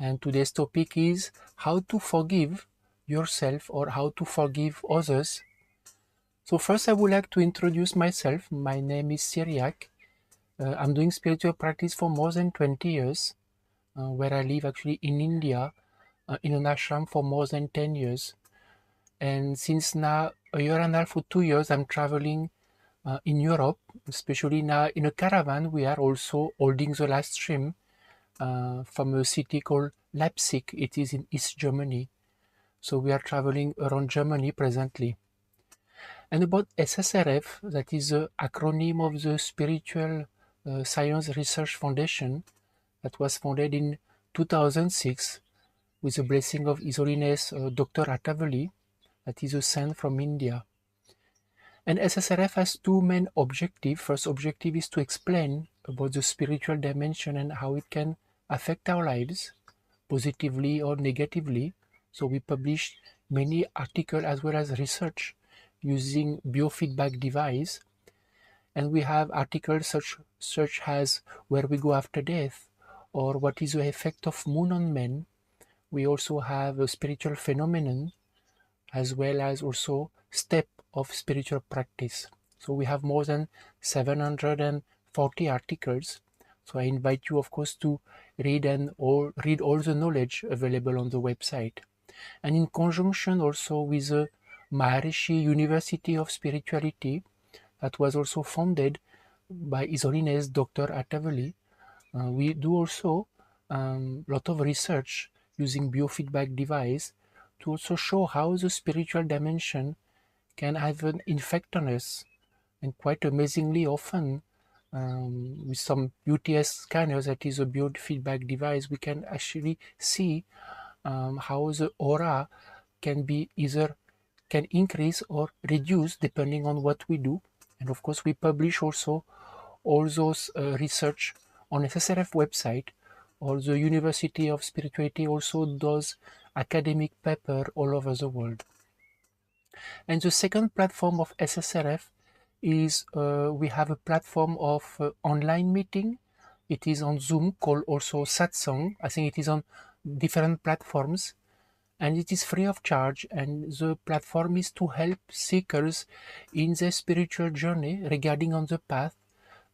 And today's topic is how to forgive yourself or how to forgive others. So first I would like to introduce myself. My name is Cyriaque. I'm doing spiritual practice for more than 20 years, where I live actually in India, in an ashram for more than 10 years. And since now a year and a half or 2 years, I'm traveling in Europe, especially now in a caravan. We are also holding the last stream from a city called Leipzig. It is in East Germany. So we are traveling around Germany presently. And about SSRF, that is the acronym of the Spiritual Science Research Foundation, that was founded in 2006 with the blessing of His Holiness Dr. Vallee, that is a saint from India. And SSRF has two main objectives. First objective is to explain about the spiritual dimension and how it can affect our lives, positively or negatively. So we published many articles as well as research using biofeedback device. And we have articles such as Where We Go After Death, or What is the Effect of Moon on Men. We also have a spiritual phenomenon, as well as also step of spiritual practice. So we have more than 740 articles. So I invite you, of course, to read all the knowledge available on the website. And in conjunction also with the Maharishi University of Spirituality, that was also founded by His Holiness Dr. Vallee, we do also lot of research using biofeedback device to also show how the spiritual dimension can have an effect on us. And quite amazingly often, with some UTS scanners, that is a biofeedback device, we can actually see how the aura can be can increase or reduce depending on what we do. And of course, we publish also all those research on SSRF website, or the University of Spirituality also does academic paper all over the world. And the second platform of SSRF is we have a platform of online meeting. It is on Zoom, called also Satsang. I think it is on different platforms, and it is free of charge. And the platform is to help seekers in their spiritual journey regarding on the path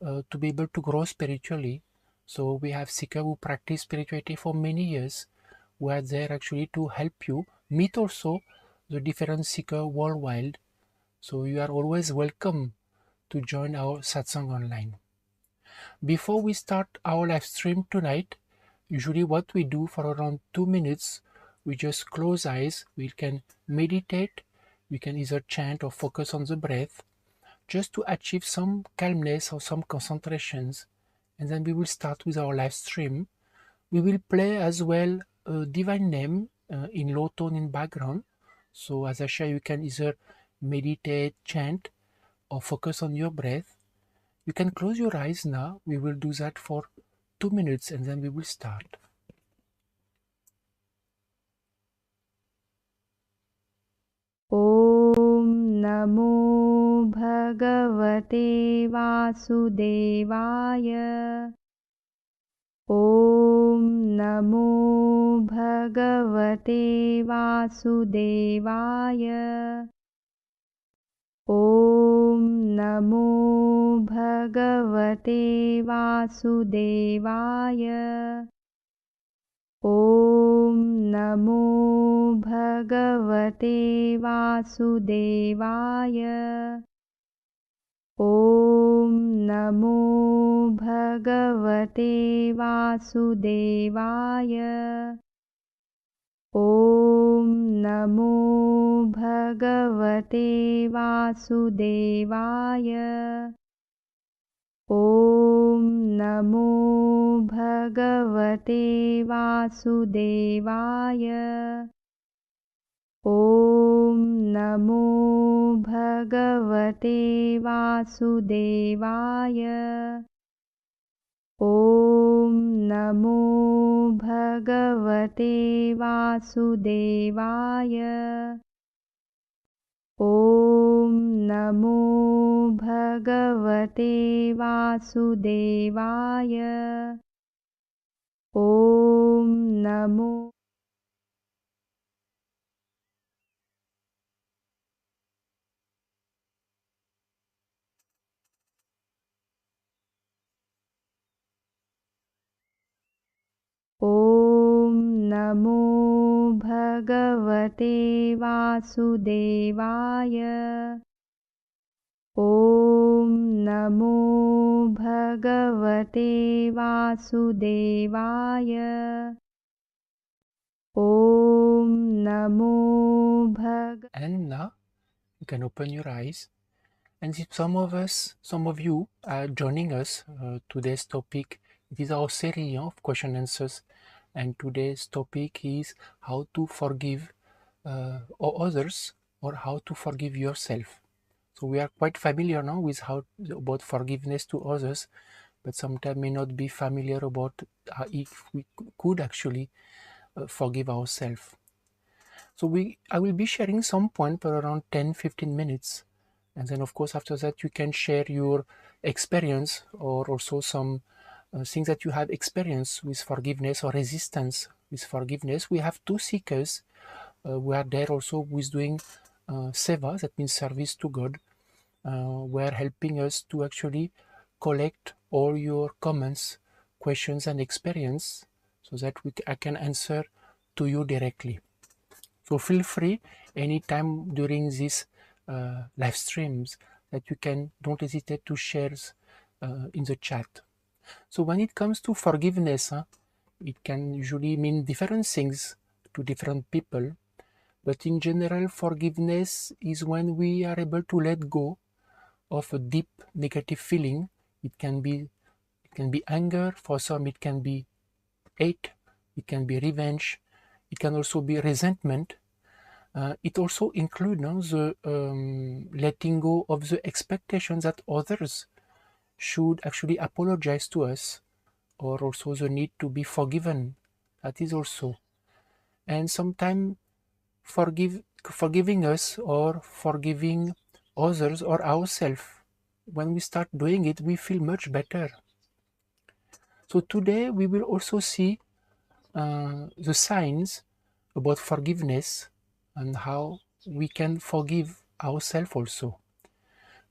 to be able to grow spiritually. So we have seekers who practice spirituality for many years, who are there actually to help you meet also the different seekers worldwide. So you are always welcome to join our satsang online. Before we start our live stream tonight, usually what we do for around 2 minutes, we just close eyes. We can meditate, we can either chant or focus on the breath, just to achieve some calmness or some concentrations. And then we will start with our live stream. We will play as well a divine name in low tone in background. So as I share, you can either meditate, chant, or focus on your breath. You can close your eyes now. We will do that for 2 minutes and then we will start. Om Namo Bhagavate Vasudevaya. Om Namo Bhagavate Vasudevaya. Om Namo Bhagavate Vasudevaya. Om Namo Bhagavate Vasudevaya. Om Namo Bhagavate Vasudevaya. Om Namo Bhagavate Vasudevaya. Om Namo Bhagavate Vasudevaya. Om Namo Bhagavate Vasudevaya. Om Namo Bhagavate Vasudevaya. Om Namo Bhagavate Vasudevaya. Om Namo Namo Om Namo Bhagavate Vasudevaya. Om Namo Bhagavate Vasudevaya. Om Namo Bhagavate. And now you can open your eyes. And if some of you are joining us, today's topic, it is our series of question answers. And today's topic is how to forgive others, or how to forgive yourself. So we are quite familiar now with how about forgiveness to others, but sometimes may not be familiar about if we could actually forgive ourselves. So I will be sharing some point for around 10-15 minutes, and then of course after that you can share your experience, or also some things that you have experienced with forgiveness or resistance with forgiveness. We have two seekers who are there also with doing seva, that means service to God, were helping us to actually collect all your comments, questions and experience, so that I can answer to you directly. So feel free anytime during these live streams that you don't hesitate to share in the chat. So when it comes to forgiveness, it can usually mean different things to different people, but in general, forgiveness is when we are able to let go of a deep negative feeling. It can be anger. For some, it can be hate. It can be revenge. It can also be resentment. It also includes the letting go of the expectations that others should actually apologize to us, or also the need to be forgiven. That is also. And sometimes forgiving us or forgiving others or ourselves, when we start doing it, we feel much better. So today we will also see the signs about forgiveness and how we can forgive ourselves also.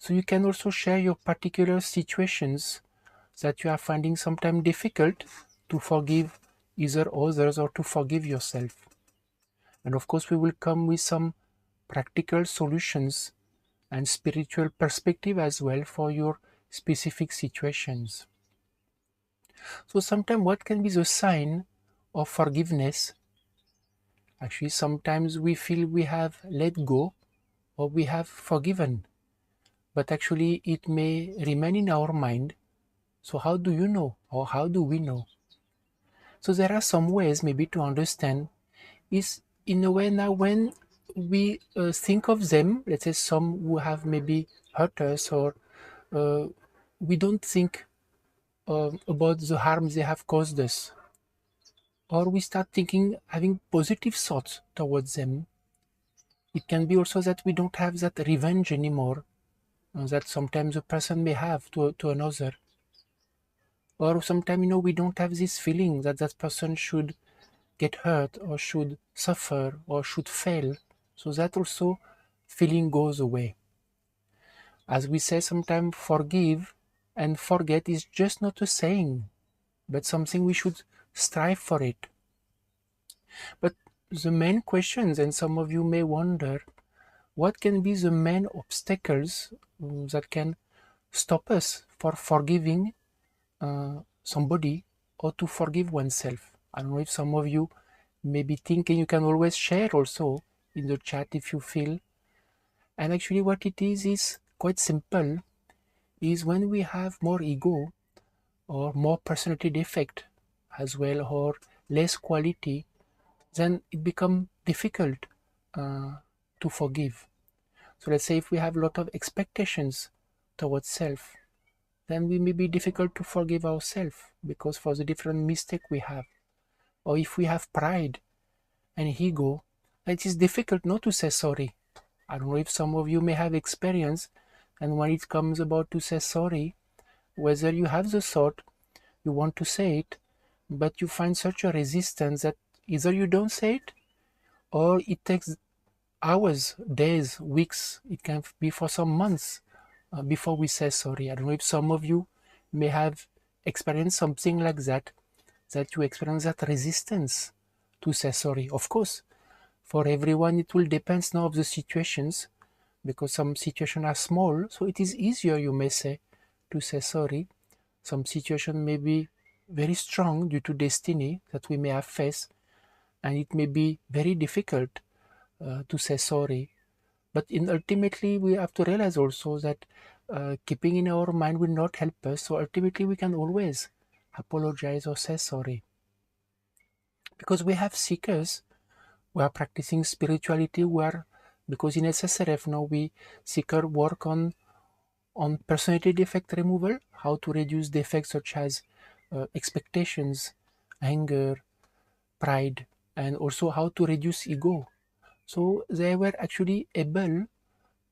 So you can also share your particular situations that you are finding sometimes difficult to forgive either others or to forgive yourself. And of course we will come with some practical solutions and spiritual perspective as well for your specific situations. So sometimes what can be the sign of forgiveness? Actually, sometimes we feel we have let go or we have forgiven, but actually it may remain in our mind. So how do you know, or how do we know? So there are some ways maybe to understand is in a way now when we think of them, let's say some who have maybe hurt us, or we don't think about the harm they have caused us, or we start thinking, having positive thoughts towards them. It can be also that we don't have that revenge anymore that sometimes a person may have to another, or sometimes we don't have this feeling that that person should get hurt or should suffer or should fail. So that also feeling goes away. As we say sometimes, forgive and forget is just not a saying, but something we should strive for it. But the main questions, and some of you may wonder, what can be the main obstacles that can stop us for forgiving somebody or to forgive oneself? I don't know if some of you may be thinking. You can always share also in the chat if you feel. And actually what it is quite simple, is when we have more ego or more personality defect as well, or less quality, then it becomes difficult to forgive. So let's say if we have a lot of expectations towards self, then we may be difficult to forgive ourselves because for the different mistake we have. Or if we have pride and ego, it is difficult not to say sorry. I don't know if some of you may have experience, and when it comes about to say sorry, whether you have the thought, you want to say it, but you find such a resistance that Either you don't say it, or it takes hours, days, weeks, it can be for some months before we say sorry. I don't know if some of you may have experienced something like that, that you experience that resistance to say sorry. Of course, for everyone it will depend now of the situations, because some situations are small, so it is easier, you may say, to say sorry. Some situation may be very strong due to destiny that we may have faced, and it may be very difficult to say sorry. But ultimately, we have to realize also that keeping in our mind will not help us. So ultimately, we can always apologize or say sorry. Because we have seekers who are practicing spirituality, because in SSRF now we seeker work on personality defect removal, how to reduce defects such as expectations, anger, pride, and also how to reduce ego. So they were actually able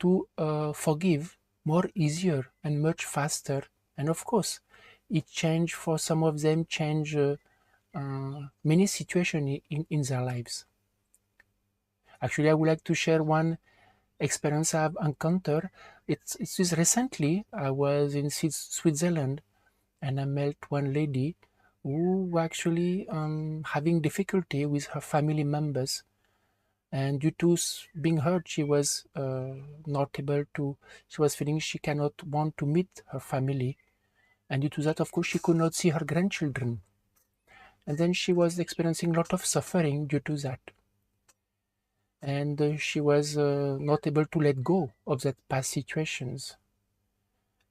to forgive more easier and much faster. And of course, it changed for some of them, many situations in their lives. Actually, I would like to share one experience I've encountered. It's just recently. I was in Switzerland, and I met one lady who was actually having difficulty with her family members, and due to being hurt, she was not able to. She was feeling she cannot want to meet her family, and due to that, of course, she could not see her grandchildren, and then she was experiencing a lot of suffering due to that. And she was not able to let go of that past situations.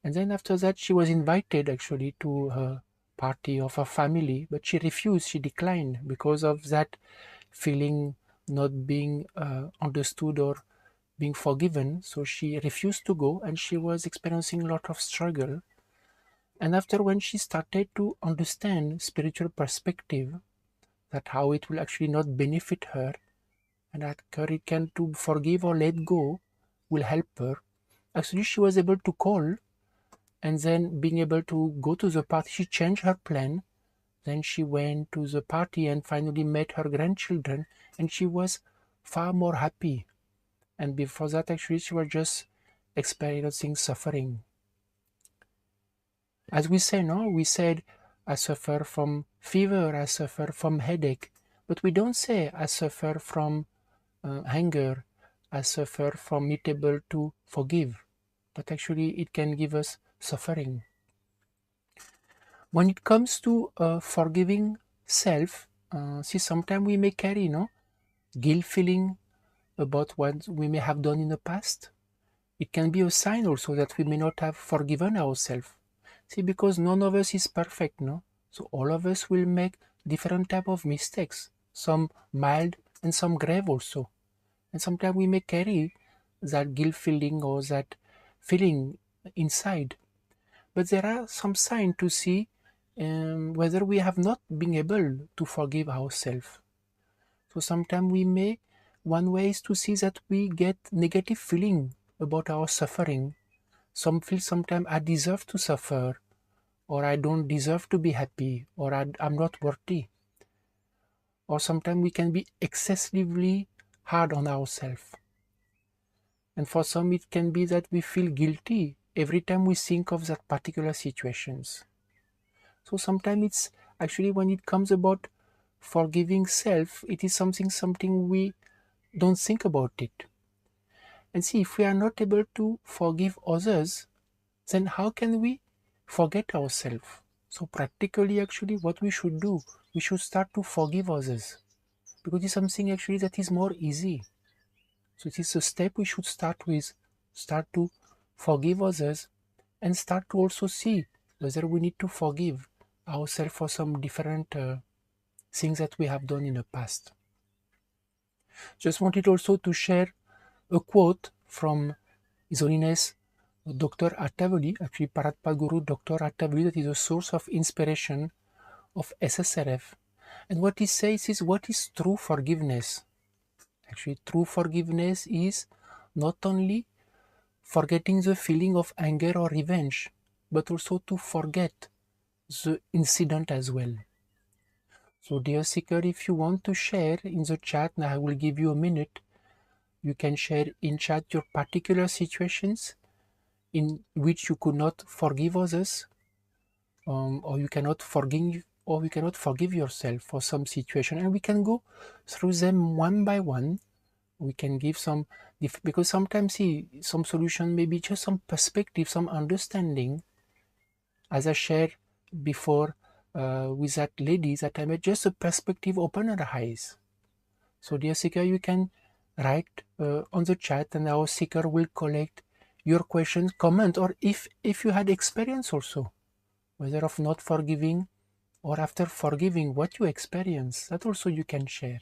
And then after that, she was invited actually to a party of her family, but she refused, she declined because of that feeling not being understood or being forgiven. So she refused to go, and she was experiencing a lot of struggle. And after, when she started to understand spiritual perspective, that how it will actually not benefit her, and that courage can to forgive or let go will help her. Actually, she was able to call, and then being able to go to the party, she changed her plan. Then she went to the party and finally met her grandchildren, and she was far more happy. And before that, actually, she was just experiencing suffering. As we say, no, we said, I suffer from fever, I suffer from headache, but we don't say, I suffer from anger, I suffer from not able to forgive, but actually it can give us suffering. When it comes to forgiving self, see, sometimes we may carry, guilt feeling about what we may have done in the past. It can be a sign also that we may not have forgiven ourselves. See, because none of us is perfect, no? So all of us will make different type of mistakes, some mild and some grave also. And sometimes we may carry that guilt feeling or that feeling inside. But there are some signs to see whether we have not been able to forgive ourselves. So sometimes one way is to see that we get negative feeling about our suffering. Some feel sometimes I deserve to suffer, or I don't deserve to be happy, or I'm not worthy. Or sometimes we can be excessively hard on ourselves. And for some it can be that we feel guilty every time we think of that particular situations. So sometimes it's actually, when it comes about forgiving self, it is something we don't think about it. And see, if we are not able to forgive others, then how can we forget ourselves? So practically, actually, what we should do, we should start to forgive others, because it's something actually that is more easy. So it is a step we should start with, start to forgive others, and start to also see whether we need to forgive ourselves for some different things that we have done in the past. Just wanted also to share a quote from His Holiness Dr. Attavoli, actually Paratpat Guru Dr. Attavoli, that is a source of inspiration of SSRF. And what he says is, what is true forgiveness? Actually, true forgiveness is not only forgetting the feeling of anger or revenge, but also to forget the incident as well. So dear seeker, if you want to share in the chat, now I will give you a minute. You can share in chat your particular situations in which you could not forgive others, or you cannot forgive yourself for some situation, and we can go through them one by one. We can give some, because sometimes see some solution, maybe just some perspective, some understanding, as I shared before with that lady that I met, just a perspective open her eyes. So dear seeker, you can write on the chat, and our seeker will collect your questions, comment, or if you had experience also, whether of not forgiving or after forgiving, what you experience, that also you can share.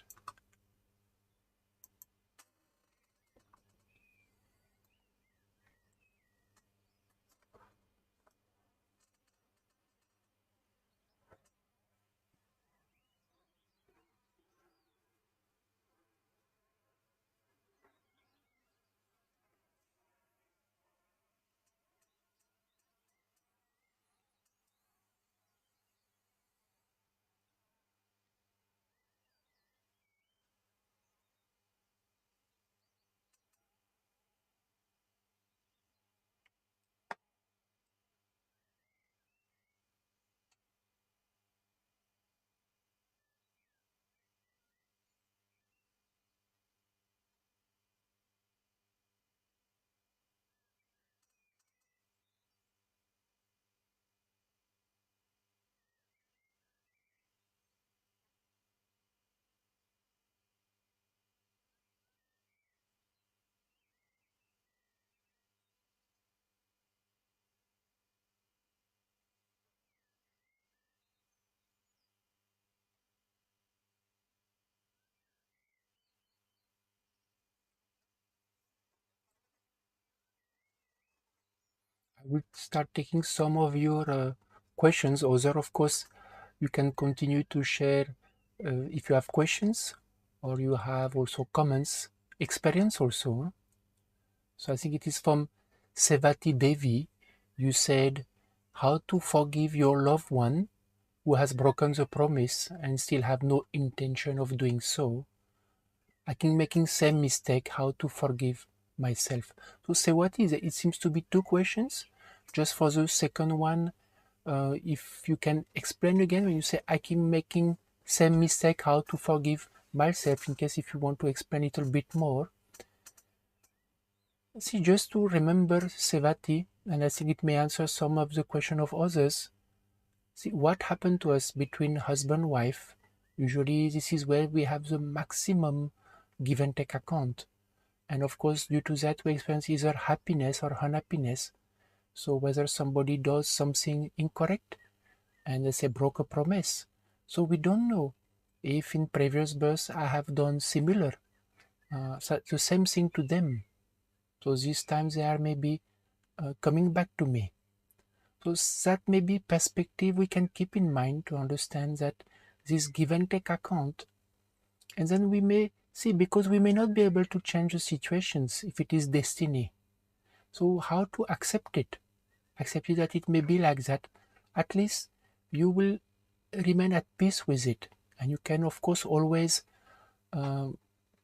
I will start taking some of your questions. Other, of course, you can continue to share if you have questions or you have also comments, experience also. So I think it is from Sevati Devi. You said how to forgive your loved one who has broken the promise and still have no intention of doing so. I think making same mistake, how to forgive myself. So say what is it? It seems to be two questions. Just for the second one, if you can explain again when you say I keep making same mistake, how to forgive myself, in case if you want to explain it a bit more. See, just to remember Sevati, and I think it may answer some of the question of others. See, what happened to us between husband and wife? Usually this is where we have the maximum give and take account. And of course, due to that, we experience either happiness or unhappiness. So whether somebody does something incorrect and they say broke a promise. So we don't know if in previous births I have done similar, so the same thing to them. So this time they are maybe coming back to me. So that may be perspective we can keep in mind to understand that this give and take account. And then we may see, because we may not be able to change the situations if it is destiny. So how to accept it? Accept it that it may be like that. At least you will remain at peace with it. And you can, of course, always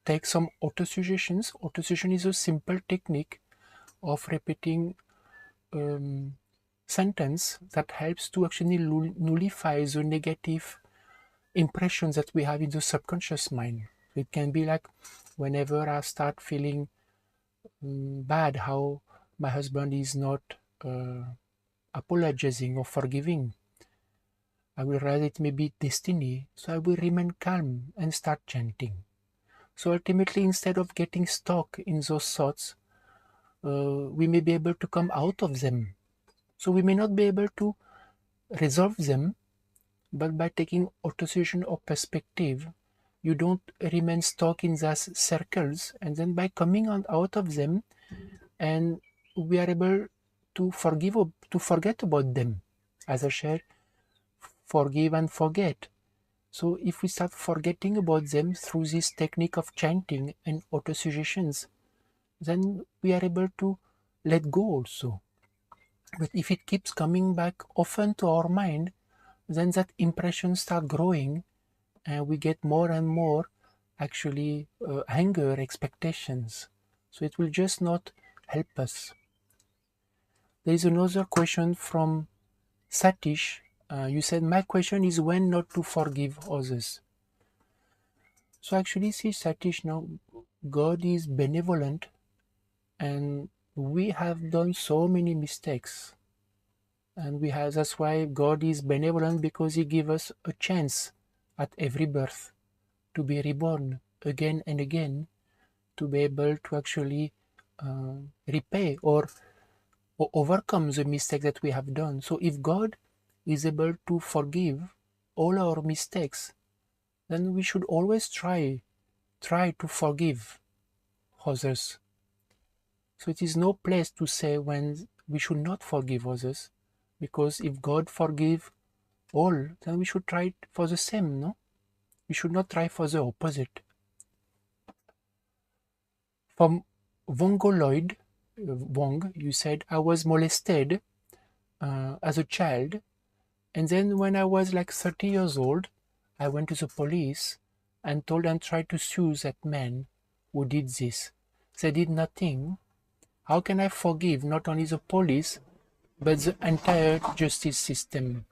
take some autosuggestions. Autosuggestion is a simple technique of repeating sentence that helps to actually nullify the negative impressions that we have in the subconscious mind. It can be like, whenever I start feeling bad how my husband is not apologizing or forgiving, I will realize it may be destiny, so I will remain calm and start chanting. So ultimately, instead of getting stuck in those thoughts, we may be able to come out of them. So we may not be able to resolve them, but by taking autosuggestion or perspective, you don't remain stuck in those circles, and then by coming on out of them, and we are able to forgive or to forget about them. As I shared, forgive and forget. So if we start forgetting about them through this technique of chanting and autosuggestions, then we are able to let go also. But if it keeps coming back often to our mind, then that impression start growing, and we get more and more actually anger, expectations. So it will just not help us. There is another question from Satish. You said, my question is when not to forgive others. So actually, see, Satish, now God is benevolent, and we have done so many mistakes, and that's why God is benevolent, because He gives us a chance at every birth to be reborn again and again, to be able to actually repay or overcome the mistake that we have done. So if God is able to forgive all our mistakes, then we should always try to forgive others. So it is no place to say when we should not forgive others, because if God forgive all, then we should try for the same, no? We should not try for the opposite. From Vongoloid, Wong, you said, I was molested as a child, and then when I was like 30 years old, I went to the police and told and tried to sue that man who did this. They did nothing. How can I forgive not only the police, but the entire justice system?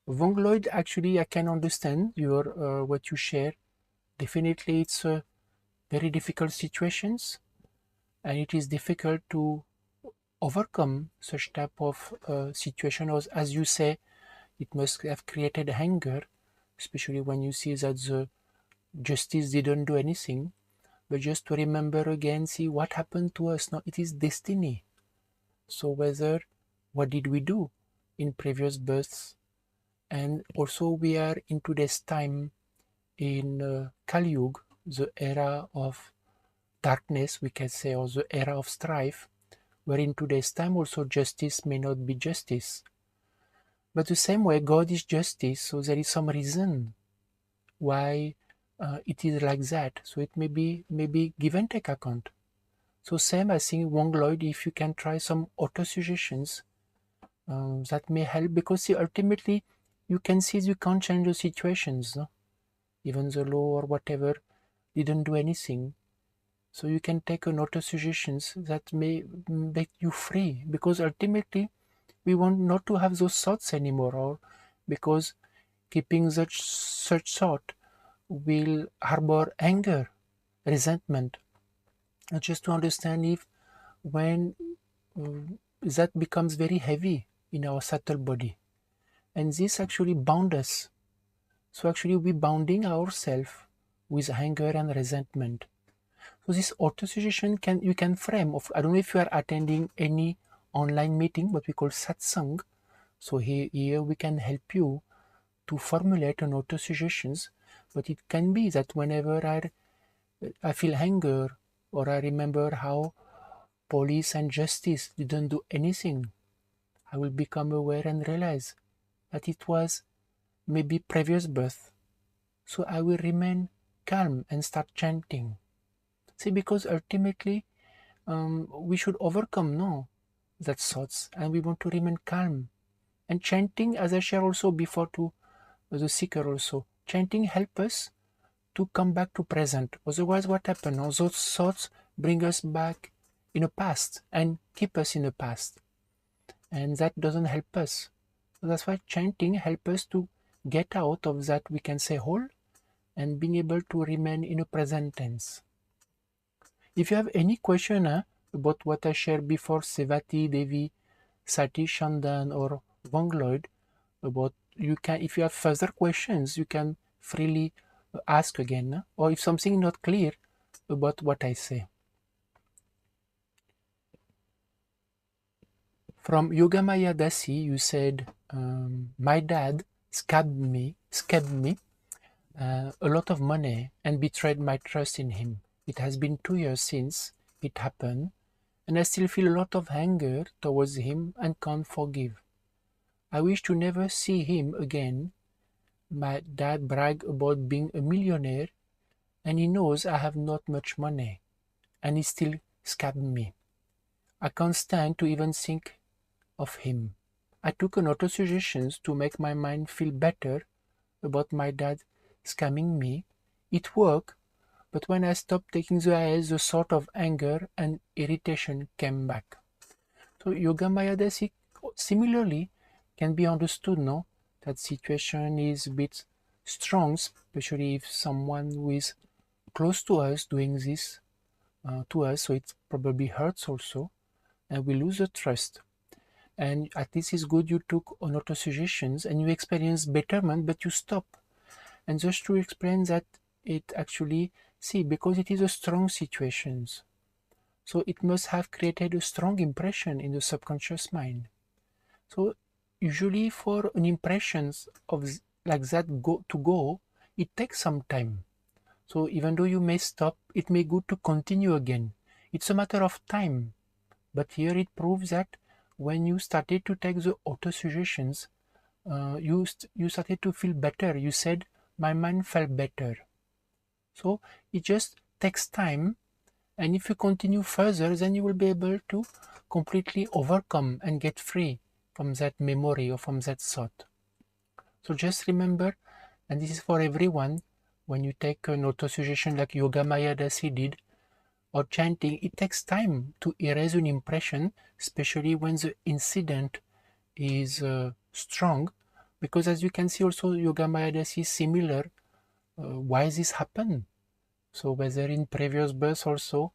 Vongloid, actually, I can understand your what you share. Definitely, it's very difficult situations, and it is difficult to overcome such type of situation. As you say, it must have created anger, especially when you see that the justice didn't do anything. But just to remember again, see what happened to us. Now it is destiny. So what did we do in previous births? And also we are in today's time in Kali Yuga, the era of darkness, we can say, or the era of strife, where in today's time also justice may not be justice. But the same way, God is justice, so there is some reason why it is like that. So it may be give and take account. So same, I think, Wong Lloyd, if you can try some auto-suggestions, that may help, because see, ultimately you can see you can't change the situations, no? Even the law or whatever didn't do anything. So you can take an auto-suggestions that may make you free, because ultimately we want not to have those thoughts anymore, or because keeping such thought will harbor anger, resentment. And just to understand, if when that becomes very heavy in our subtle body, and this actually bound us. So actually we bounding ourselves with anger and resentment. So this auto-suggestion you can frame of, I don't know if you are attending any online meeting, what we call satsang. So here we can help you to formulate an auto-suggestions, but it can be that whenever I feel anger, or I remember how police and justice didn't do anything, I will become aware and realize that it was maybe previous birth. So I will remain calm and start chanting. See, because ultimately we should overcome that thoughts, and we want to remain calm. And chanting, as I shared also before to the seeker also, chanting help us to come back to present. Otherwise, what happens? All those thoughts bring us back in the past and keep us in the past, and that doesn't help us. So that's why chanting helps us to get out of that, we can say, hole, and being able to remain in a present tense. If you have any question about what I shared before, Sevati, Devi, Satish, Shandan, or Vongloid, about if you have further questions, you can freely ask again, or if something not clear about what I say. From Yogamaya Dasi, you said, my dad scabbed me a lot of money and betrayed my trust in him. It has been 2 years since it happened, and I still feel a lot of anger towards him and can't forgive. I wish to never see him again. My dad bragged about being a millionaire, and he knows I have not much money, and he still scabbed me. I can't stand to even think of him. I took an auto-suggestions to make my mind feel better about my dad scamming me. It worked, but when I stopped taking the IS, the sort of anger and irritation came back. So Yoga Maya Dasi similarly can be understood, no? That situation is a bit strong, especially if someone who is close to us doing this to us, so it probably hurts also, and we lose the trust. And at least it's good you took on autosuggestions and you experience betterment, but you stop. And just to explain that it actually, see, because it is a strong situation, so it must have created a strong impression in the subconscious mind. So usually for an impression of like that to go, it takes some time. So even though you may stop, it may good to continue again. It's a matter of time. But here it proves that when you started to take the autosuggestions, you started to feel better. You said, my mind felt better. So it just takes time. And if you continue further, then you will be able to completely overcome and get free from that memory or from that thought. So just remember, and this is for everyone, when you take an autosuggestion like Yoga Maya Dasi did, or chanting, it takes time to erase an impression, especially when the incident is strong, because as you can see also Yoga Maya Dasi is similar. Why this happen? So whether in previous births also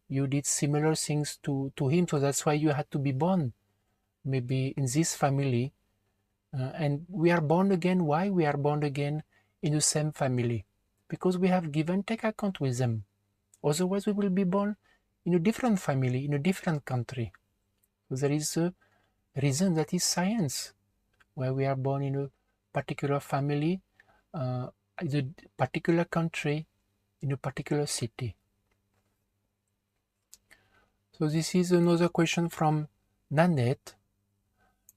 you did similar things to him, so that's why you had to be born maybe in this family. And we are born again. Why we are born again in the same family? Because we have given take account with them. Otherwise we will be born in a different family, in a different country. So there is a reason, that is science, where we are born in a particular family, in a particular country, in a particular city. So this is another question from Nanette.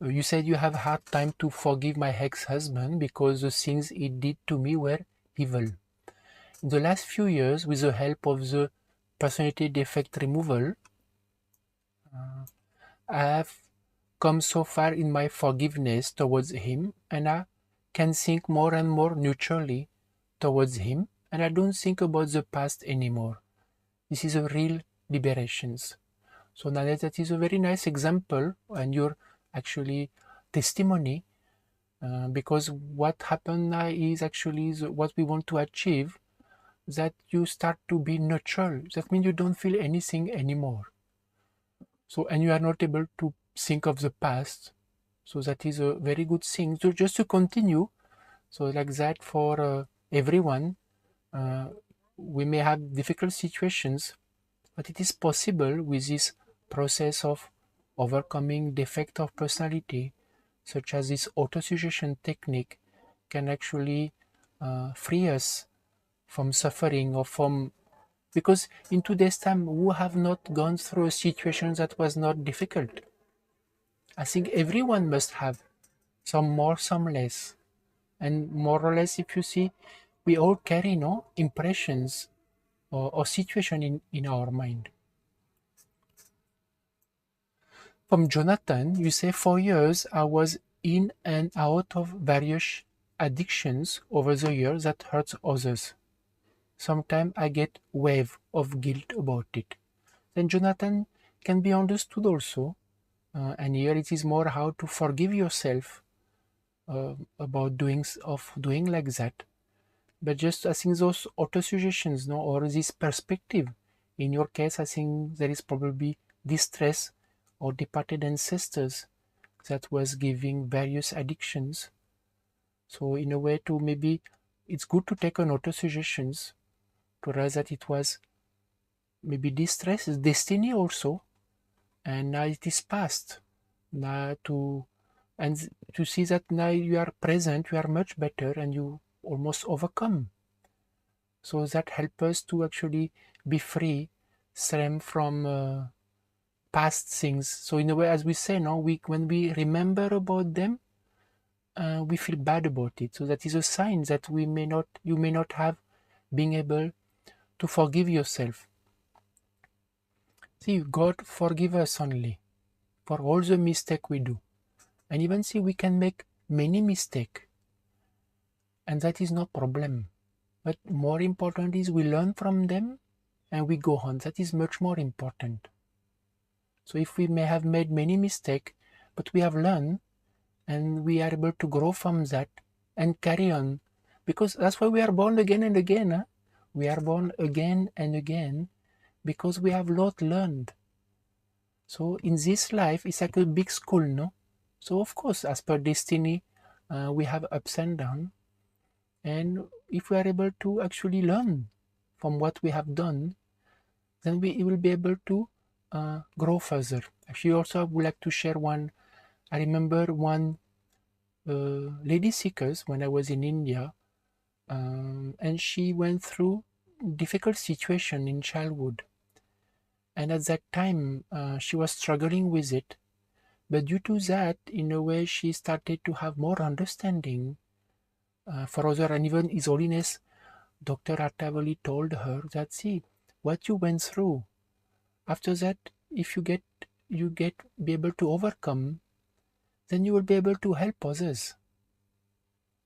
You said you have hard time to forgive my ex-husband because the things he did to me were evil. In the last few years, with the help of the personality defect removal, I have come so far in my forgiveness towards him, and I can think more and more neutrally towards him, and I don't think about the past anymore. This is a real liberation. So Nanette, that is a very nice example, and your actually testimony, because what happened now is actually what we want to achieve, that you start to be neutral. That means you don't feel anything anymore. So, and you are not able to think of the past. So that is a very good thing. So just to continue, so like that for everyone, we may have difficult situations, but it is possible with this process of overcoming defect of personality, such as this autosuggestion technique, can actually free us from suffering, or from, because in today's time who have not gone through a situation that was not difficult? I think everyone must have some more, some less, and more or less, if you see, we all carry no impressions or situation in our mind. From Jonathan, you say, for years I was in and out of various addictions over the years that hurts others. Sometimes I get wave of guilt about it. Then Jonathan can be understood also, and here it is more how to forgive yourself about doing like that. But just I think those autosuggestions, no, or this perspective. In your case, I think there is probably distress or departed ancestors that was giving various addictions. So in a way, to maybe it's good to take on autosuggestions to realize that it was maybe distress, destiny also, and now it is past. Now to see that now you are present, you are much better, and you almost overcome. So that helps us to actually be free, stem from past things. So in a way, as we say, no, when we remember about them, we feel bad about it. So that is a sign that you may not have been able to forgive yourself. See, God forgive us only for all the mistake we do. And even see, we can make many mistakes. and that is no problem. But more important is we learn from them and we go on. That is much more important. So if we may have made many mistakes, but we have learned and we are able to grow from that and carry on, because that's why we are born again and again. Huh? We are born again and again because we have lot learned. So in this life, it's like a big school, no? So of course, as per destiny, we have ups and downs. And if we are able to actually learn from what we have done, then we will be able to grow further. Actually, also I would like to share one. I remember one lady seekers when I was in India, and she went through difficult situation in childhood. And at that time, she was struggling with it. But due to that, in a way, she started to have more understanding for other. And even His Holiness Dr. Atavali told her that, see, what you went through, after that, if you be able to overcome, then you will be able to help others.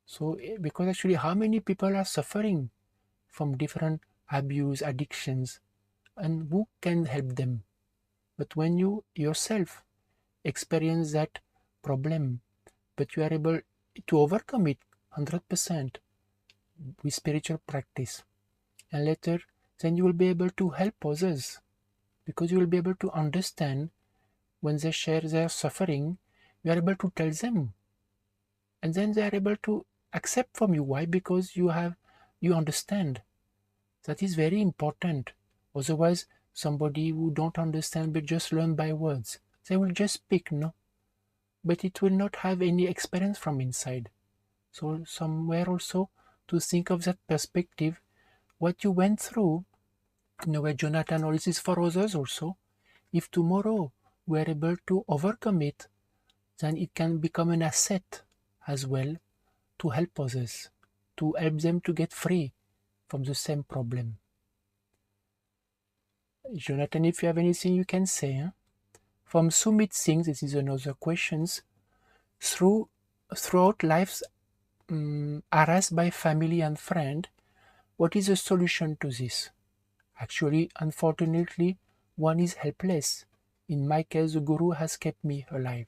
So, because actually, how many people are suffering from different abuse, addictions, and who can help them? But when you yourself experience that problem, but you are able to overcome it 100% with spiritual practice, and later, then you will be able to help others, because you will be able to understand when they share their suffering, you are able to tell them, and then they are able to accept from you. Why? Because you understand. That is very important. Otherwise, somebody who don't understand but just learn by words, they will just speak, no, but it will not have any experience from inside. So somewhere also to think of that perspective, what you went through, in a way, Jonathan, or this is for others also. If tomorrow we are able to overcome it, then it can become an asset as well to help others, to help them to get free from the same problem. Jonathan, if you have anything you can say. Huh? From Sumit Singh, this is another question. Throughout life's harassed by family and friend, what is the solution to this? Actually, unfortunately, one is helpless. In my case, the Guru has kept me alive.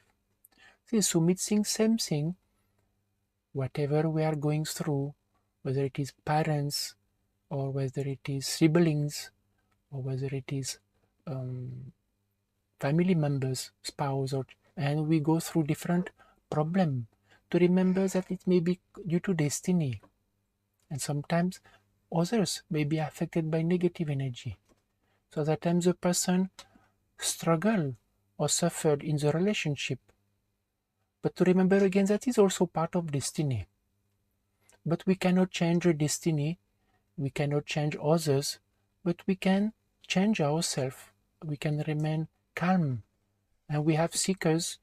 See, Sumit Singh, same thing. Whatever we are going through, whether it is parents, or whether it is siblings, or whether it is family members, spouse, and we go through different problems, to remember that it may be due to destiny, and sometimes others may be affected by negative energy. So that times the person struggled or suffered in the relationship, but to remember again that is also part of destiny. But we cannot change the destiny, we cannot change others, but we can change ourselves. We can remain calm. And we have seekers,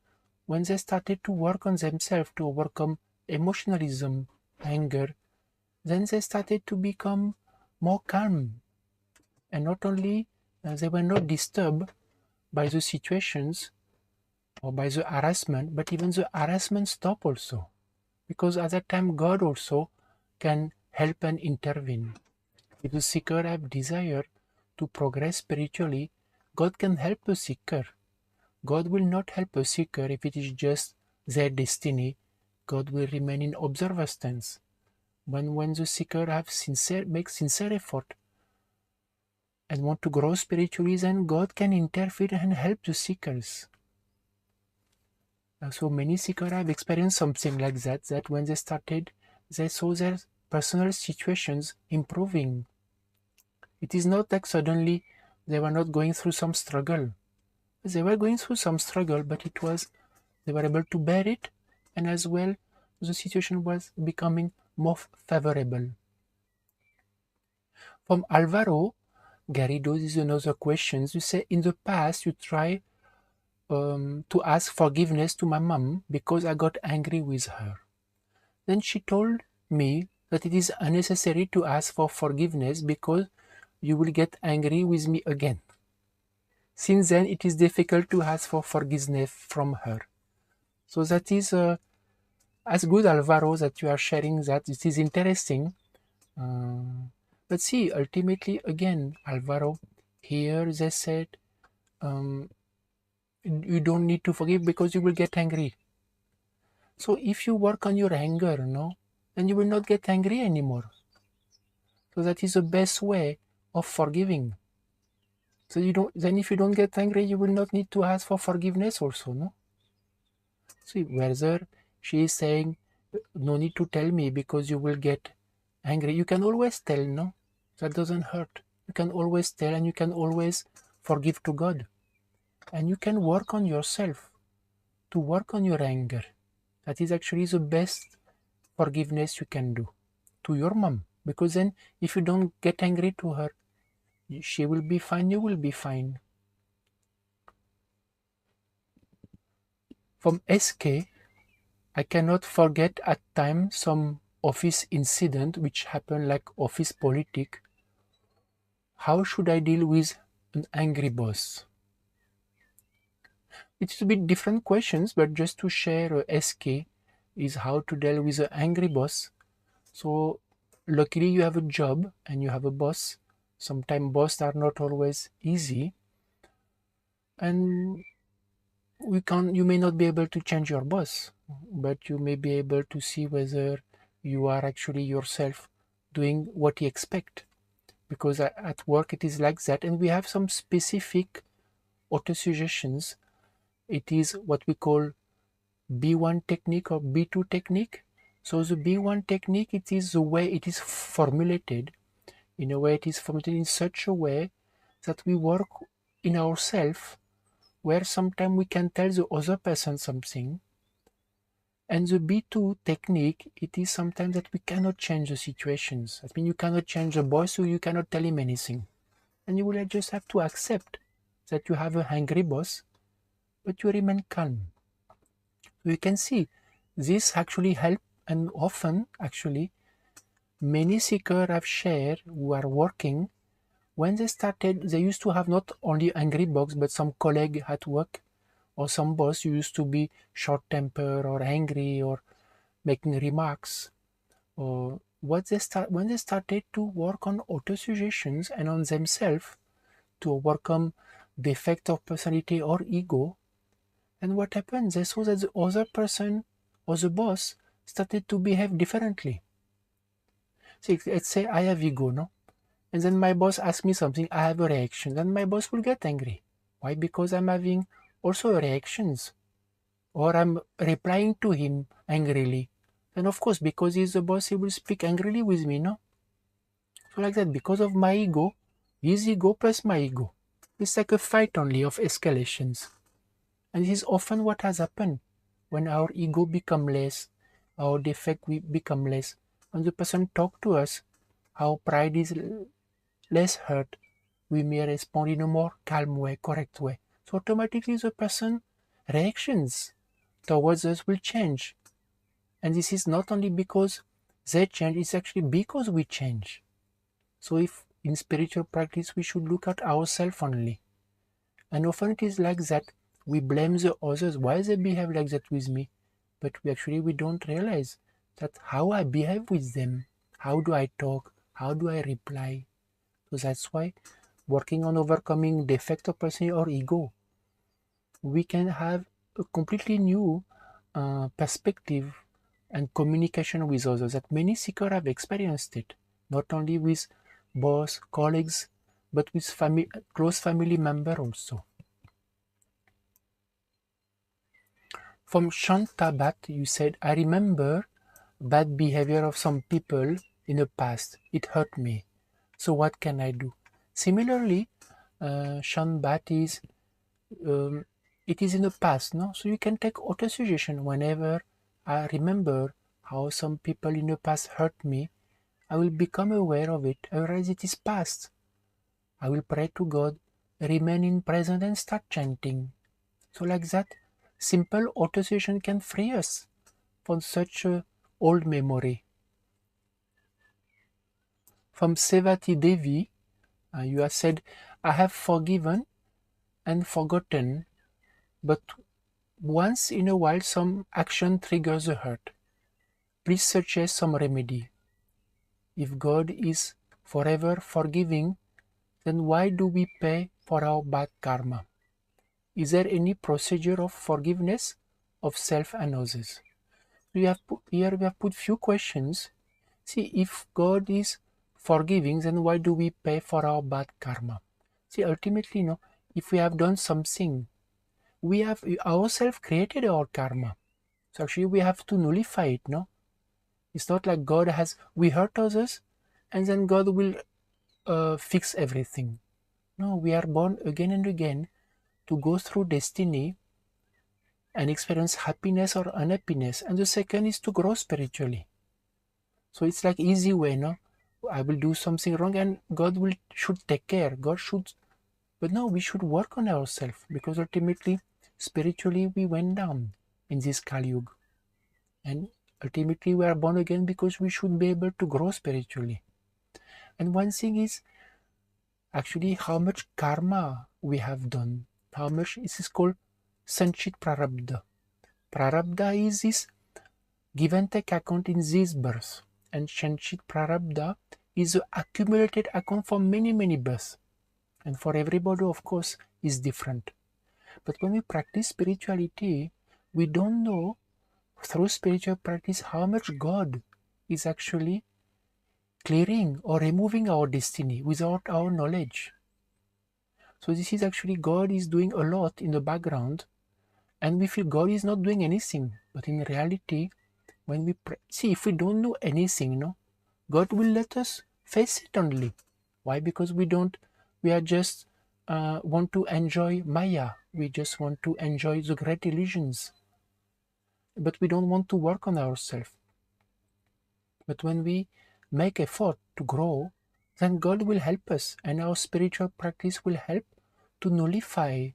when they started to work on themselves to overcome emotionalism, anger, then they started to become more calm. And not only they were not disturbed by the situations or by the harassment, but even the harassment stopped also. Because at that time God also can help and intervene. If the seeker have desire to progress spiritually, God can help the seeker. God will not help a seeker if it is just their destiny. God will remain in observer stance. When the seeker makes sincere effort and want to grow spiritually, then God can interfere and help the seekers. So many seekers have experienced something like that, that when they started, they saw their personal situations improving. It is not like suddenly they were not going through some struggle. They were going through some struggle, but they were able to bear it, and as well, the situation was becoming more favorable. From Alvaro Garrido, this is another question. You say, in the past, you try to ask forgiveness to my mom because I got angry with her. Then she told me that it is unnecessary to ask for forgiveness because you will get angry with me again. Since then, it is difficult to ask for forgiveness from her. So that is, as good, Alvaro, that you are sharing that. It is interesting. But see, ultimately, again, Alvaro, here they said, you don't need to forgive because you will get angry. So if you work on your anger, no, then you will not get angry anymore. So that is the best way of forgiving. So you don't. Then if you don't get angry, you will not need to ask for forgiveness also, no. See, whether she is saying, no need to tell me because you will get angry. You can always tell, no? That doesn't hurt. You can always tell, and you can always forgive to God. And you can work on yourself to work on your anger. That is actually the best forgiveness you can do to your mom. Because then if you don't get angry to her, she will be fine, you will be fine. From SK, I cannot forget at times some office incident which happened, like office politic. How should I deal with an angry boss? It's a bit different questions, but just to share SK is how to deal with an angry boss. So luckily you have a job and you have a boss. Sometimes bosses are not always easy, and you may not be able to change your boss, but you may be able to see whether you are actually yourself doing what you expect. Because at work it is like that, and we have some specific autosuggestions. It is what we call B1 technique or B2 technique. So the B1 technique, it is the way it is formulated. In a way, it is formulated in such a way that we work in ourselves, where sometimes we can tell the other person something. And the B2 technique, it is sometimes that we cannot change the situations. I mean, you cannot change the boss, so you cannot tell him anything. And you will just have to accept that you have a angry boss, but you remain calm. So you can see this actually helps, and often actually many seekers have shared who are working, when they started, they used to have not only angry boss, but some colleague at work or some boss who used to be short-tempered or angry or making remarks. Or when they started to work on autosuggestions and on themselves to overcome defect of personality or ego, and what happened? They saw that the other person or the boss started to behave differently. See, let's say I have ego, no? And then my boss asks me something, I have a reaction. Then my boss will get angry. Why? Because I'm having also reactions. Or I'm replying to him angrily. And of course, because he's the boss, he will speak angrily with me, no? So like that, because of my ego, his ego plus my ego. It's like a fight only of escalations. And this is often what has happened when our ego become less, our defect we become less. When the person talk to us, our pride is less hurt, we may respond in a more calm way, correct way. So automatically the person reactions towards us will change. And this is not only because they change, it's actually because we change. So if in spiritual practice we should look at ourselves only. And often it is like that. We blame the others. Why they behave like that with me? But we don't realize that how I behave with them. How do I talk? How do I reply? So that's why working on overcoming defect of personality or ego, we can have a completely new perspective and communication with others that many seekers have experienced it, not only with boss, colleagues, but with close family member also. From Shantabat, you said, I remember bad behavior of some people in the past. It hurt me. So what can I do? Similarly, Shanbat is, it is in the past, no? So you can take autosuggestion whenever I remember how some people in the past hurt me. I will become aware of it. I realize it is past. I will pray to God, remain in present and start chanting. So like that, simple autosuggestion can free us from such a old memory. From Sevati Devi, you have said, I have forgiven and forgotten, but once in a while some action triggers a hurt. please suggest some remedy. If God is forever forgiving, then why do we pay for our bad karma? Is there any procedure of forgiveness of self and others? Here we have put few questions. See, if God is forgiving, then why do we pay for our bad karma? See, ultimately, if we have done something, we have ourselves created our karma. So actually we have to nullify it, no? It's not like we hurt others and then God will fix everything. No, we are born again and again to go through destiny and experience happiness or unhappiness. And the second is to grow spiritually. So it's like easy way, no? I will do something wrong and God should take care. But no, we should work on ourselves because ultimately, spiritually, we went down in this Kali Yuga. And ultimately, we are born again because we should be able to grow spiritually. And one thing is actually how much karma we have done. How much this is called Sanchit Prarabdha. Prarabdha is this give and take account in this birth. And Sanchit Prarabdha is the accumulated account for many, many births. And for everybody, of course, is different. But when we practice spirituality, we don't know through spiritual practice how much God is actually clearing or removing our destiny without our knowledge. So this is actually God is doing a lot in the background and we feel God is not doing anything. But in reality, when we see, if we don't know anything, God will let us face it only. Why? Because we are just want to enjoy Maya. We just want to enjoy the great illusions. But we don't want to work on ourselves. But when we make effort to grow, then God will help us and our spiritual practice will help to nullify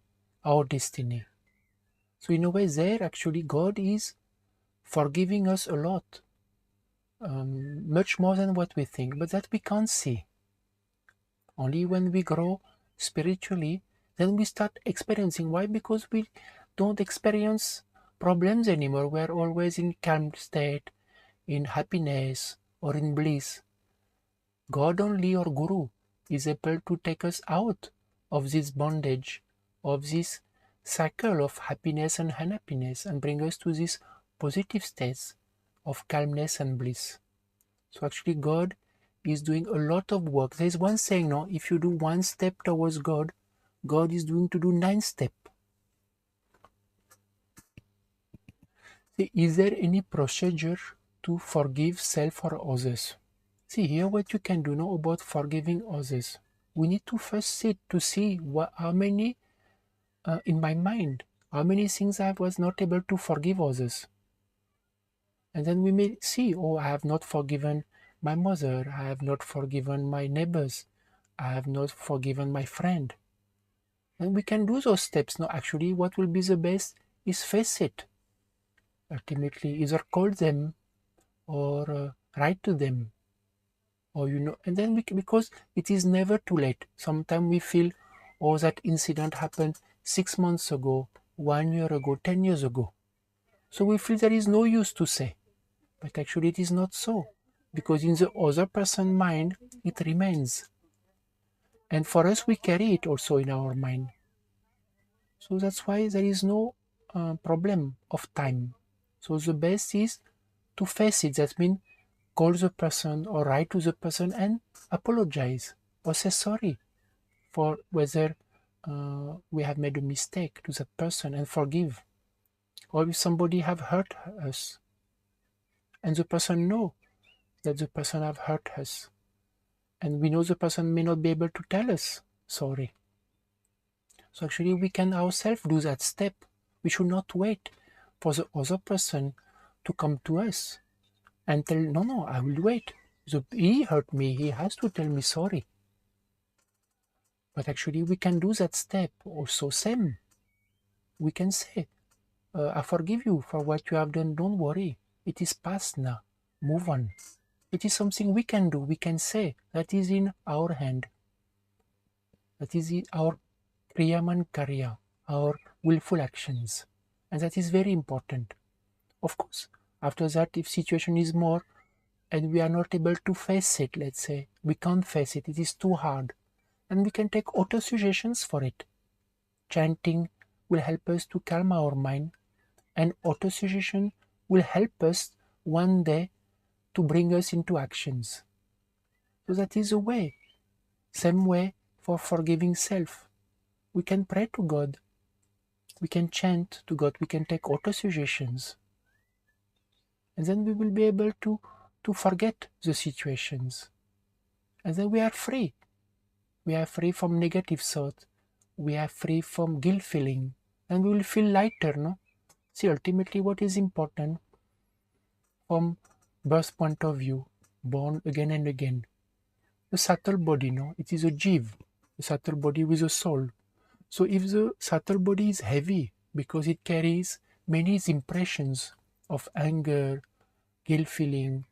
our destiny. So in a way there actually God is forgiving us a lot, much more than what we think, but that we can't see. Only when we grow spiritually, then we start experiencing. Why? Because we don't experience problems anymore. We're always in calm state, in happiness or in bliss. God only or Guru is able to take us out of this bondage, of this cycle of happiness and unhappiness and bring us to this positive states of calmness and bliss. So actually God is doing a lot of work. There is one saying, no, if you do one step towards God, God is going to do 9 steps. Is there any procedure to forgive self or others? See here what you can do now about forgiving others. We need to first sit to see how many in my mind, how many things I was not able to forgive others. And then we may see, oh, I have not forgiven my mother, I have not forgiven my neighbors, I have not forgiven my friend. And we can do those steps. Now, actually, what will be the best is face it. Ultimately, either call them or write to them. Or, and then because it is never too late. Sometimes we feel, oh, that incident happened 6 months ago, 1 year ago, 10 years ago. So we feel there is no use to say. But actually it is not so. Because in the other person's mind, it remains. And for us, we carry it also in our mind. So that's why there is no problem of time. So the best is to face it. That means call the person or write to the person and apologize or say sorry for whether we have made a mistake to that person and forgive. Or if somebody have hurt us and the person know that the person have hurt us and we know the person may not be able to tell us sorry. So actually we can ourselves do that step. We should not wait for the other person to come to us and tell, no, I will wait. He hurt me, he has to tell me sorry. But actually we can do that step also same. We can say, I forgive you for what you have done, don't worry. It is past now, move on. It is something we can do, we can say, that is in our hand. That is our Kriyaman Karya, our willful actions. And that is very important. Of course, After that, if situation is more and we are not able to face it, let's say, we can't face it, it is too hard, and we can take auto-suggestions for it. Chanting will help us to calm our mind, and auto-suggestion will help us one day to bring us into actions. So that is a way. Same way for forgiving self. We can pray to God. We can chant to God. We can take auto-suggestions. And then we will be able to forget the situations. And then we are free. We are free from negative thought. We are free from guilt feeling. And we will feel lighter, no? See, ultimately what is important from birth point of view, born again and again. The subtle body, no? It is a jiv, the subtle body with a soul. So if the subtle body is heavy because it carries many impressions of anger, guilt feeling,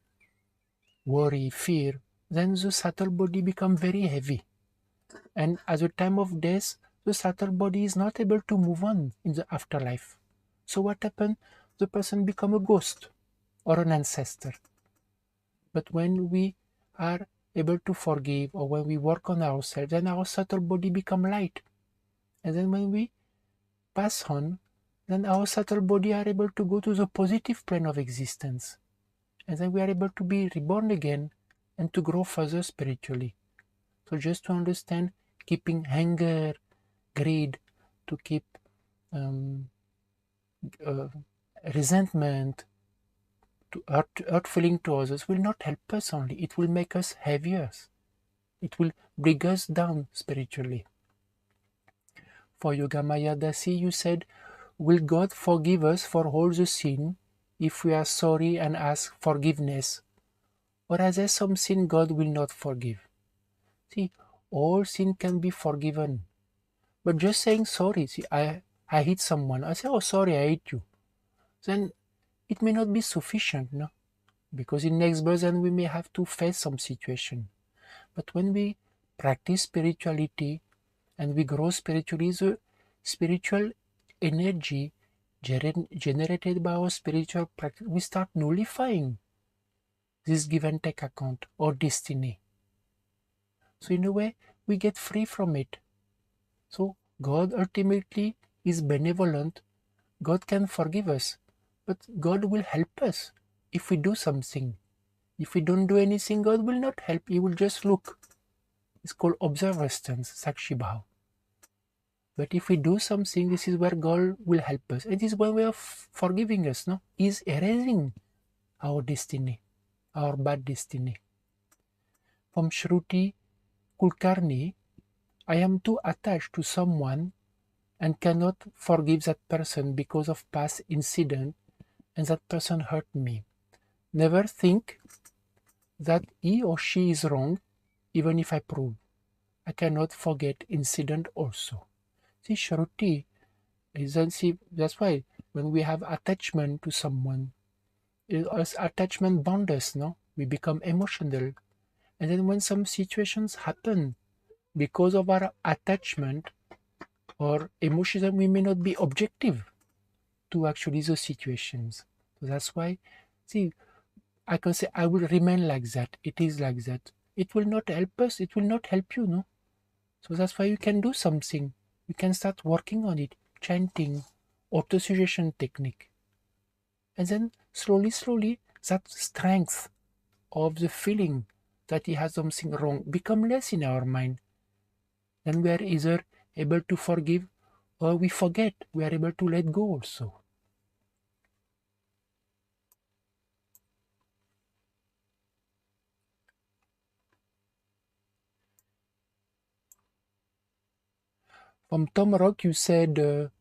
worry, fear, then the subtle body becomes very heavy. And at the time of death, the subtle body is not able to move on in the afterlife. So what happens? The person becomes a ghost or an ancestor. But when we are able to forgive, or when we work on ourselves, then our subtle body becomes light. And then when we pass on, then our subtle body are able to go to the positive plane of existence. And then we are able to be reborn again and to grow further spiritually. So just to understand, keeping anger, greed, to keep resentment, to hurt feeling to others will not help us only. It will make us heavier. It will bring us down spiritually. For Yogamaya Dasi, you said, will God forgive us for all the sin if we are sorry and ask forgiveness? Or are there some sin God will not forgive? See, all sin can be forgiven. But just saying sorry, see, I hit someone, I say, oh sorry, I hit you. Then it may not be sufficient, no? Because in next birth then we may have to face some situation. But when we practice spirituality and we grow spiritually, the spiritual energy generated by our spiritual practice, we start nullifying this give and take account or destiny. So in a way, we get free from it. So God ultimately is benevolent. God can forgive us, but God will help us if we do something. If we don't do anything, God will not help. He will just look. It's called observer stance, Sakshi Bhav. But if we do something, this is where God will help us. It is one way of forgiving us, no? He's erasing our destiny, our bad destiny. From Shruti Kulkarni, I am too attached to someone and cannot forgive that person because of past incident, and that person hurt me. Never think that he or she is wrong, even if I prove. I cannot forget incident also. See, Shruti, that's why when we have attachment to someone, attachment bonds us, no? We become emotional. And then when some situations happen because of our attachment or emotion, we may not be objective to actually those situations. So that's why, see, I can say I will remain like that. It is like that. It will not help us. It will not help you, no? So that's why you can do something. You can start working on it, chanting, auto-suggestion technique. And then slowly, that strength of the feeling that he has something wrong become less in our mind. Then we are either able to forgive or we forget. We are able to let go also. From Tom Rock, you said,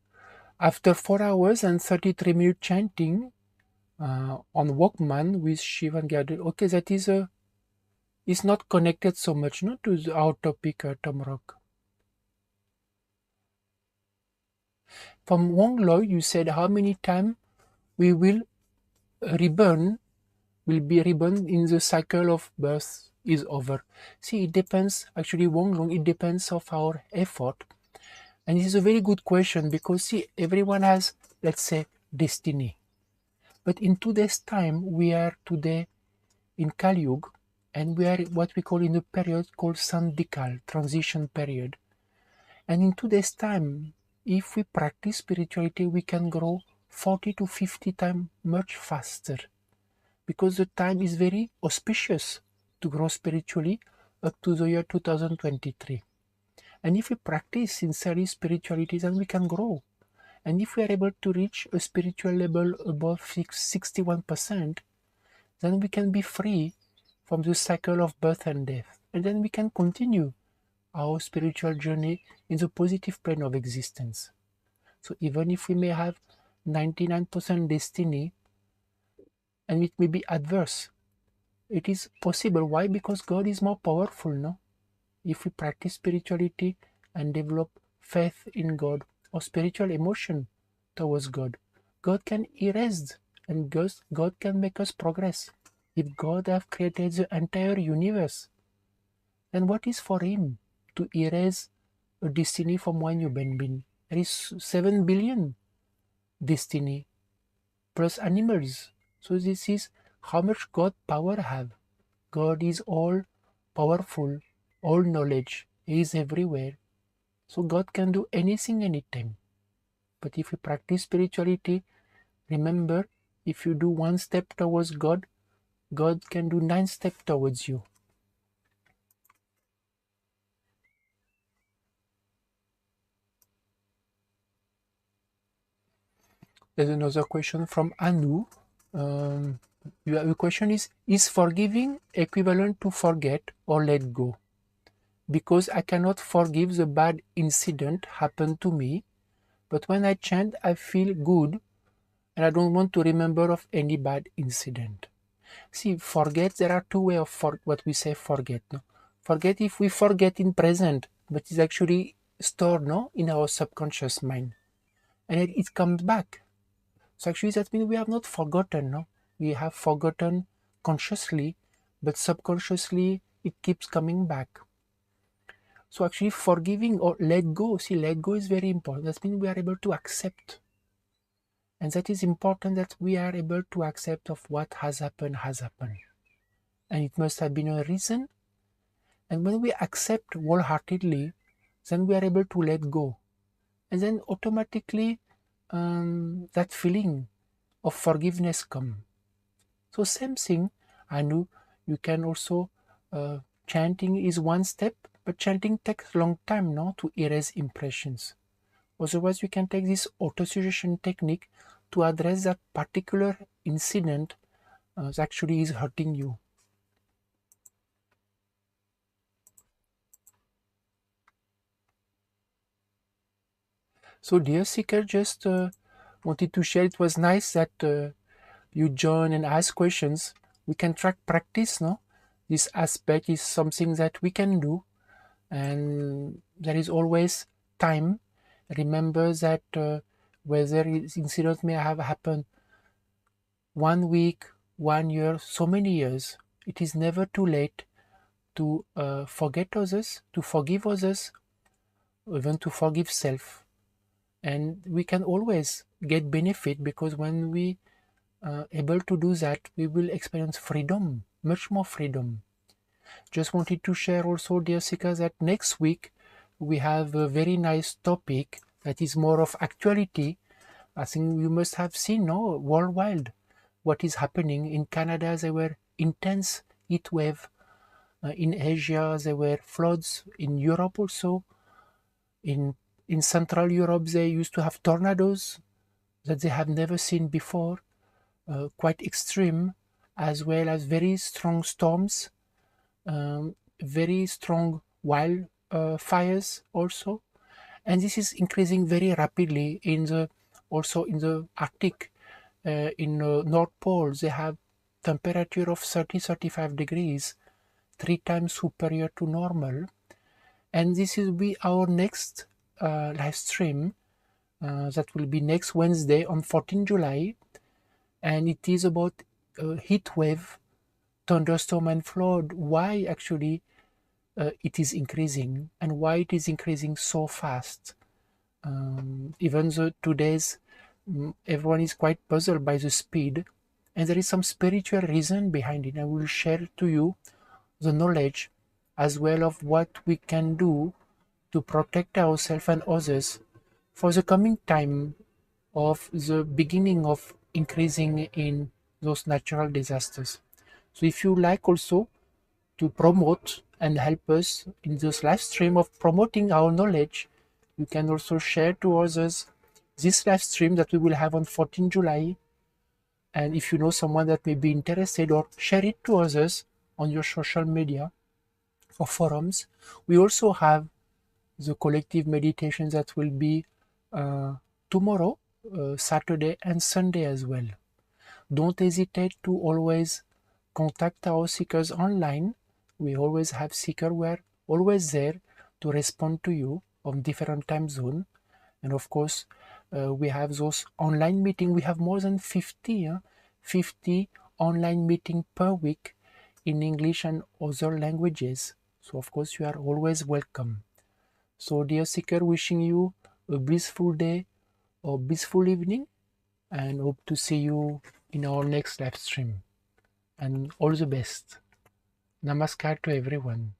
after 4 hours and 33 minutes chanting on Walkman with Shivan Gadri. Okay, that is not connected so much, no, to our topic, Tom Rock. From Wong Loy, you said, how many times we will be reborn in the cycle of birth is over. See, it depends, actually, Wong Long, it depends of our effort. And this is a very good question because, see, everyone has, let's say, destiny. But in today's time, we are today in Kali Yuga, and we are what we call in a period called Sandikal, transition period. And in today's time, if we practice spirituality, we can grow 40 to 50 times much faster, because the time is very auspicious to grow spiritually up to the year 2023. And if we practice sincerely spirituality, then we can grow. And if we are able to reach a spiritual level above 61%, then we can be free from the cycle of birth and death. And then we can continue our spiritual journey in the positive plane of existence. So even if we may have 99% destiny, and it may be adverse, it is possible. Why? Because God is more powerful, no? If we practice spirituality and develop faith in God or spiritual emotion towards God, God can erase and God can make us progress. If God have created the entire universe, then what is for him to erase a destiny from one human being? There is 7 billion destiny plus animals. So this is how much God power have. God is all powerful, all knowledge. He is everywhere. So God can do anything anytime. But if you practice spirituality, remember, if you do one step towards God, God can do 9 steps towards you. There's another question from Anu. The question is forgiving equivalent to forget or let go? Because I cannot forgive the bad incident happened to me, but when I chant, I feel good, and I don't want to remember of any bad incident. See, forget, there are two ways of what we say forget. No? Forget if we forget in present, but it's actually stored, no, in our subconscious mind. And it comes back. So actually that means we have not forgotten, no? We have forgotten consciously, but subconsciously it keeps coming back. So actually forgiving or let go, see, let go is very important. That means we are able to accept. And that is important, that we are able to accept of what has happened. And it must have been a reason. And when we accept wholeheartedly, then we are able to let go. And then automatically that feeling of forgiveness comes. So same thing, I know you can also, chanting is one step, but chanting takes a long time now to erase impressions. Otherwise, you can take this auto-suggestion technique to address that particular incident that actually is hurting you. So dear Seeker, just wanted to share, it was nice that you join and ask questions. We can track practice, no? This aspect is something that we can do, and there is always time. Remember that whether incident may have happened 1 week, 1 year, so many years, it is never too late to forget others, to forgive others, even to forgive self. And we can always get benefit, because when we able to do that, we will experience freedom, much more freedom. Just wanted to share also, dear Sika, that next week we have a very nice topic that is more of actuality. I think you must have seen, no, worldwide, what is happening. In Canada, there were intense heat wave. In Asia, there were floods. In Europe also. In Central Europe, they used to have tornadoes that they have never seen before, quite extreme, as well as very strong storms, very strong wild fires also. And this is increasing very rapidly also in the Arctic. In North Pole, they have temperature of 30-35 degrees, 3 times superior to normal. And this will be our next live stream. That will be next Wednesday on 14 July. And it is about heat wave, thunderstorm and flood. Why actually it is increasing, and why it is increasing so fast. Even today's everyone is quite puzzled by the speed, and there is some spiritual reason behind it. I will share to you the knowledge as well of what we can do to protect ourselves and others for the coming time of the beginning of increasing in those natural disasters. So if you like also to promote and help us in this live stream of promoting our knowledge, you can also share to others this live stream that we will have on 14 July. And if you know someone that may be interested, or share it to others on your social media or forums. We also have the collective meditation that will be tomorrow, Saturday and Sunday as well. Don't hesitate to always contact our seekers online. We always have seekers. We're always there to respond to you on different time zone. And of course, we have those online meetings. We have more than 50 online meetings per week in English and other languages. So of course, you are always welcome. So dear seeker, wishing you a blissful day or blissful evening, and hope to see you in our next live stream. And all the best. Namaskar to everyone.